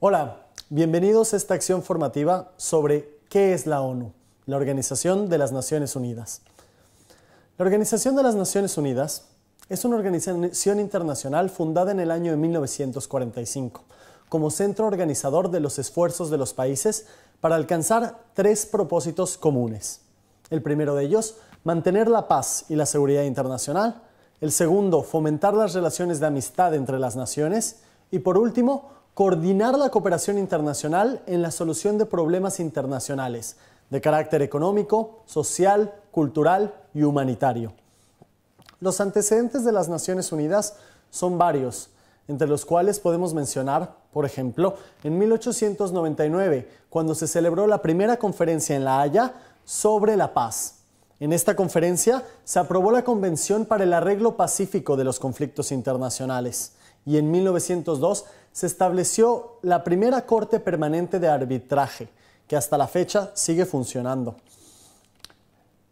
Hola, bienvenidos a esta acción formativa sobre qué es la ONU, la Organización de las Naciones Unidas. La Organización de las Naciones Unidas es una organización internacional fundada en el año de 1945 como centro organizador de los esfuerzos de los países para alcanzar tres propósitos comunes. El primero de ellos, mantener la paz y la seguridad internacional. El segundo, fomentar las relaciones de amistad entre las naciones. Y por último, coordinar la cooperación internacional en la solución de problemas internacionales de carácter económico, social, cultural y humanitario. Los antecedentes de las Naciones Unidas son varios, entre los cuales podemos mencionar, por ejemplo, en 1899, cuando se celebró la primera conferencia en La Haya sobre la paz. En esta conferencia se aprobó la Convención para el Arreglo Pacífico de los Conflictos Internacionales y en 1902 se estableció la primera Corte Permanente de Arbitraje, que hasta la fecha sigue funcionando.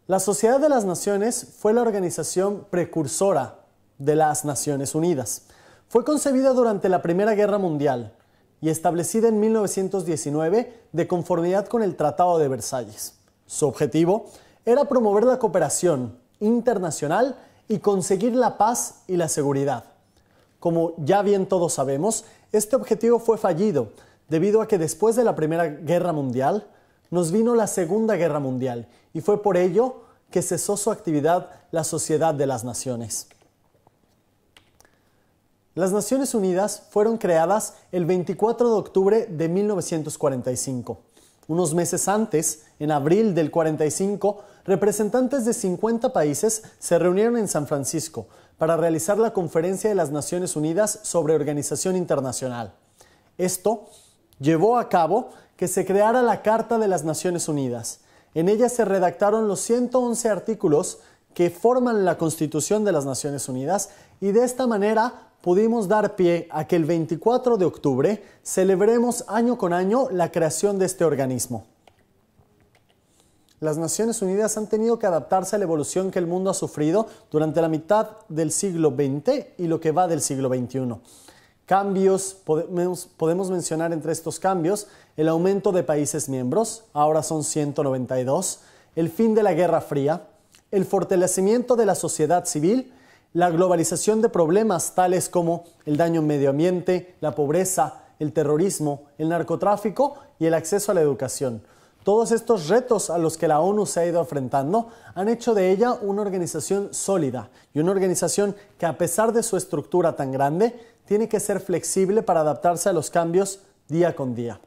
La Sociedad de las Naciones fue la organización precursora de las Naciones Unidas. Fue concebida durante la Primera Guerra Mundial y establecida en 1919 de conformidad con el Tratado de Versalles. Su objetivo era promover la cooperación internacional y conseguir la paz y la seguridad. Como ya bien todos sabemos, este objetivo fue fallido debido a que después de la Primera Guerra Mundial nos vino la Segunda Guerra Mundial y fue por ello que cesó su actividad la Sociedad de las Naciones. Las Naciones Unidas fueron creadas el 24 de octubre de 1945. Unos meses antes, en abril del 45, representantes de 50 países se reunieron en San Francisco para realizar la Conferencia de las Naciones Unidas sobre Organización Internacional. Esto llevó a cabo que se creara la Carta de las Naciones Unidas. En ella se redactaron los 111 artículos que forman la Constitución de las Naciones Unidas y de esta manera pudimos dar pie a que el 24 de octubre celebremos año con año la creación de este organismo. Las Naciones Unidas han tenido que adaptarse a la evolución que el mundo ha sufrido durante la mitad del siglo XX y lo que va del siglo XXI. Cambios, podemos mencionar entre estos cambios el aumento de países miembros, ahora son 192, el fin de la Guerra Fría, el fortalecimiento de la sociedad civil, la globalización de problemas tales como el daño al medio ambiente, la pobreza, el terrorismo, el narcotráfico y el acceso a la educación. Todos estos retos a los que la ONU se ha ido enfrentando han hecho de ella una organización sólida y una organización que, a pesar de su estructura tan grande, tiene que ser flexible para adaptarse a los cambios día con día.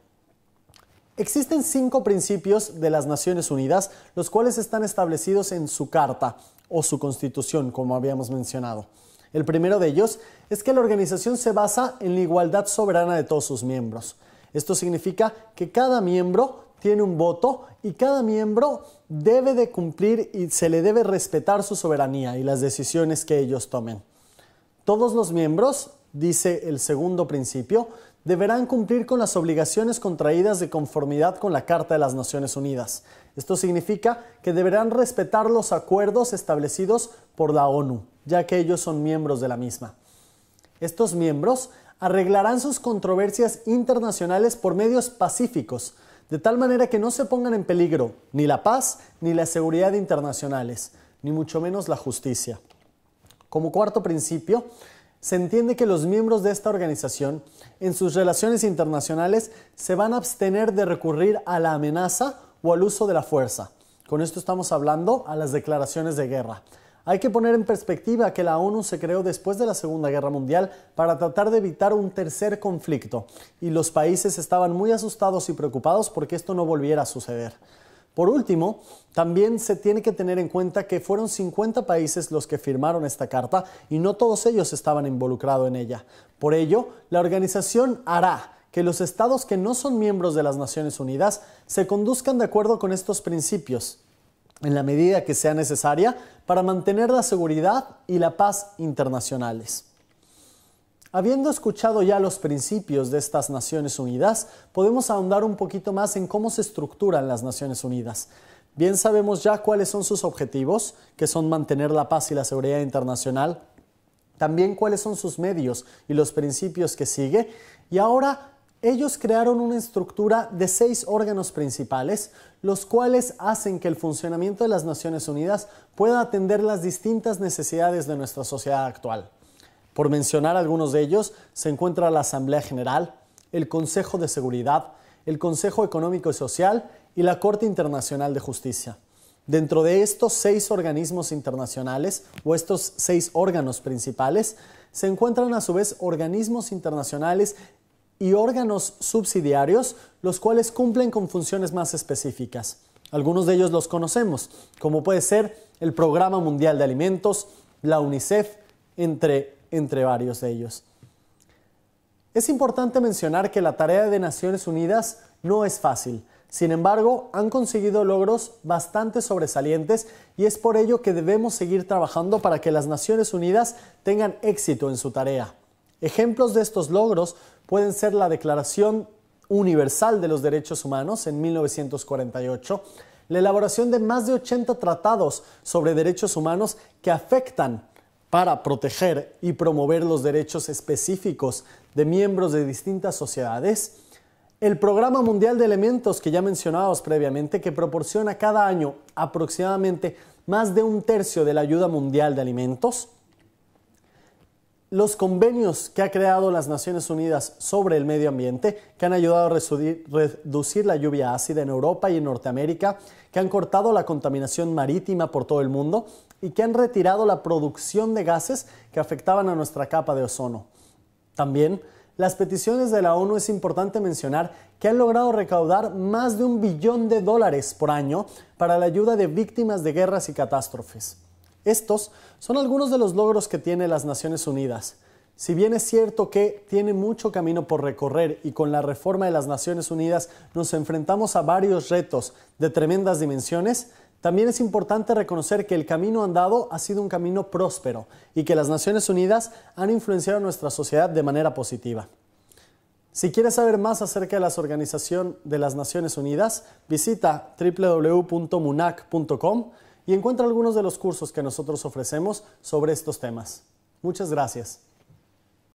Existen 5 principios de las Naciones Unidas, los cuales están establecidos en su Carta o su Constitución, como habíamos mencionado. El primero de ellos es que la organización se basa en la igualdad soberana de todos sus miembros. Esto significa que cada miembro tiene un voto y cada miembro debe de cumplir y se le debe respetar su soberanía y las decisiones que ellos tomen. Todos los miembros, dice el segundo principio, deberán cumplir con las obligaciones contraídas de conformidad con la Carta de las Naciones Unidas. Esto significa que deberán respetar los acuerdos establecidos por la ONU, ya que ellos son miembros de la misma. Estos miembros arreglarán sus controversias internacionales por medios pacíficos, de tal manera que no se pongan en peligro ni la paz ni la seguridad internacionales, ni mucho menos la justicia. Como cuarto principio, se entiende que los miembros de esta organización, en sus relaciones internacionales, se van a abstener de recurrir a la amenaza o al uso de la fuerza. Con esto estamos hablando a las declaraciones de guerra. Hay que poner en perspectiva que la ONU se creó después de la Segunda Guerra Mundial para tratar de evitar un tercer conflicto, y los países estaban muy asustados y preocupados porque esto no volviera a suceder. Por último, también se tiene que tener en cuenta que fueron 50 países los que firmaron esta carta y no todos ellos estaban involucrados en ella. Por ello, la organización hará que los estados que no son miembros de las Naciones Unidas se conduzcan de acuerdo con estos principios, en la medida que sea necesaria para mantener la seguridad y la paz internacionales. Habiendo escuchado ya los principios de estas Naciones Unidas, podemos ahondar un poquito más en cómo se estructuran las Naciones Unidas. Bien sabemos ya cuáles son sus objetivos, que son mantener la paz y la seguridad internacional, también cuáles son sus medios y los principios que sigue, y ahora Ellos crearon una estructura de 6 órganos principales, los cuales hacen que el funcionamiento de las Naciones Unidas pueda atender las distintas necesidades de nuestra sociedad actual. Por mencionar algunos de ellos, se encuentra la Asamblea General, el Consejo de Seguridad, el Consejo Económico y Social y la Corte Internacional de Justicia. Dentro de estos 6 organismos internacionales, o estos 6 órganos principales, se encuentran a su vez organismos internacionales y órganos subsidiarios, los cuales cumplen con funciones más específicas. Algunos de ellos los conocemos, como puede ser el Programa Mundial de Alimentos, la UNICEF, entre varios de ellos. Es importante mencionar que la tarea de Naciones Unidas no es fácil. Sin embargo, han conseguido logros bastante sobresalientes y es por ello que debemos seguir trabajando para que las Naciones Unidas tengan éxito en su tarea. Ejemplos de estos logros pueden ser la Declaración Universal de los Derechos Humanos en 1948, la elaboración de más de 80 tratados sobre derechos humanos que afectan para proteger y promover los derechos específicos de miembros de distintas sociedades, el Programa Mundial de Alimentos que ya mencionábamos previamente, que proporciona cada año aproximadamente más de 1/3 de la ayuda mundial de alimentos, los convenios que ha creado las Naciones Unidas sobre el medio ambiente, que han ayudado a reducir la lluvia ácida en Europa y en Norteamérica, que han cortado la contaminación marítima por todo el mundo y que han retirado la producción de gases que afectaban a nuestra capa de ozono. También, las peticiones de la ONU es importante mencionar que han logrado recaudar más de $1 billón por año para la ayuda de víctimas de guerras y catástrofes. Estos son algunos de los logros que tiene las Naciones Unidas. Si bien es cierto que tiene mucho camino por recorrer y con la reforma de las Naciones Unidas nos enfrentamos a varios retos de tremendas dimensiones, también es importante reconocer que el camino andado ha sido un camino próspero y que las Naciones Unidas han influenciado a nuestra sociedad de manera positiva. Si quieres saber más acerca de la Organización de las Naciones Unidas, visita www.munac.com y encuentra algunos de los cursos que nosotros ofrecemos sobre estos temas. Muchas gracias.